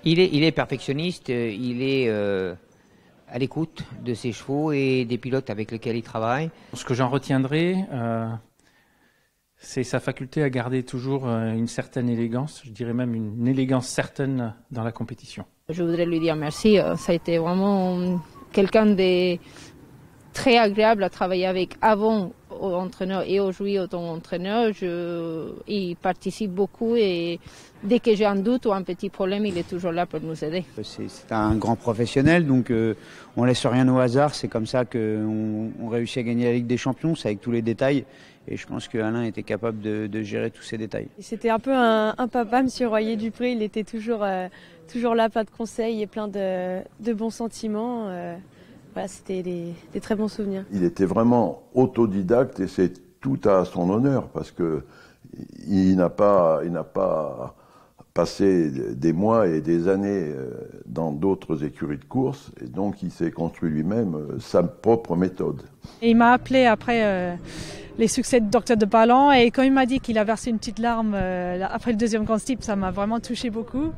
Il est perfectionniste, il est à l'écoute de ses chevaux et des pilotes avec lesquels il travaille. Ce que j'en retiendrai, c'est sa faculté à garder toujours une certaine élégance, je dirais même une élégance certaine dans la compétition. Je voudrais lui dire merci, ça a été vraiment quelqu'un de très agréable à travailler avec avant au entraîneur et aujourd'hui autant entraîneur. Il participe beaucoup et dès que j'ai un doute ou un petit problème, il est toujours là pour nous aider. C'est un grand professionnel, donc on laisse rien au hasard. C'est comme ça qu'on réussit à gagner la Ligue des Champions, c'est avec tous les détails. Et je pense qu'Alain était capable de gérer tous ces détails. C'était un peu un papa, Monsieur Royer-Dupré. Il était toujours là, plein de conseils et plein de bons sentiments. Voilà, c'était des très bons souvenirs. Il était vraiment autodidacte et c'est tout à son honneur parce que il n'a pas passé des mois et des années dans d'autres écuries de course et donc il s'est construit lui-même sa propre méthode. Et il m'a appelé après les succès de Docteur de Ballon et quand il m'a dit qu'il a versé une petite larme après le deuxième Grand Steeple, ça m'a vraiment touché beaucoup.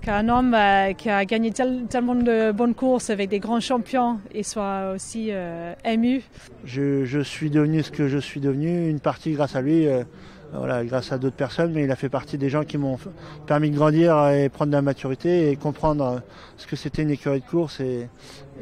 Qu'un homme qui a gagné tellement de bonnes courses avec des grands champions et soit aussi ému. Je suis devenu ce que je suis devenu, une partie grâce à lui, voilà, grâce à d'autres personnes, mais il a fait partie des gens qui m'ont permis de grandir et prendre de la maturité et comprendre ce que c'était une écurie de course et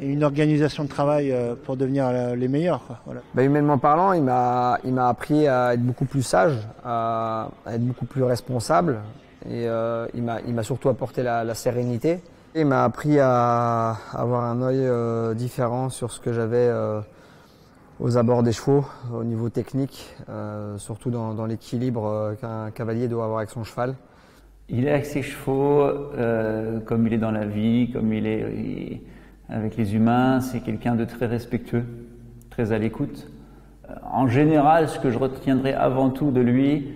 une organisation de travail pour devenir les meilleurs. Quoi, voilà. Humainement parlant, il m'a appris à être beaucoup plus sage, à être beaucoup plus responsable. Et il m'a surtout apporté la sérénité. Il m'a appris à avoir un œil différent sur ce que j'avais aux abords des chevaux, au niveau technique, surtout dans l'équilibre qu'un cavalier doit avoir avec son cheval. Il est avec ses chevaux, comme il est dans la vie, comme il est avec les humains. C'est quelqu'un de très respectueux, très à l'écoute. En général, ce que je retiendrai avant tout de lui,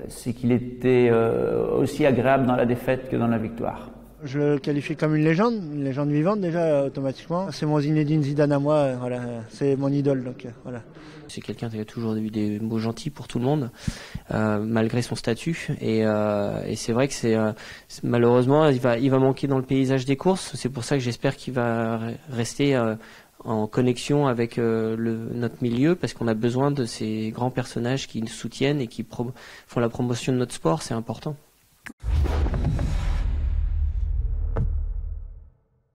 c'est qu'il était aussi agréable dans la défaite que dans la victoire. Je le qualifie comme une légende vivante déjà automatiquement. C'est mon Zinedine Zidane à moi, voilà, c'est mon idole donc voilà. C'est quelqu'un qui a toujours eu des mots gentils pour tout le monde, malgré son statut. Et c'est vrai que malheureusement il va manquer dans le paysage des courses. C'est pour ça que j'espère qu'il va rester en connexion avec notre milieu, parce qu'on a besoin de ces grands personnages qui nous soutiennent et qui font la promotion de notre sport, c'est important.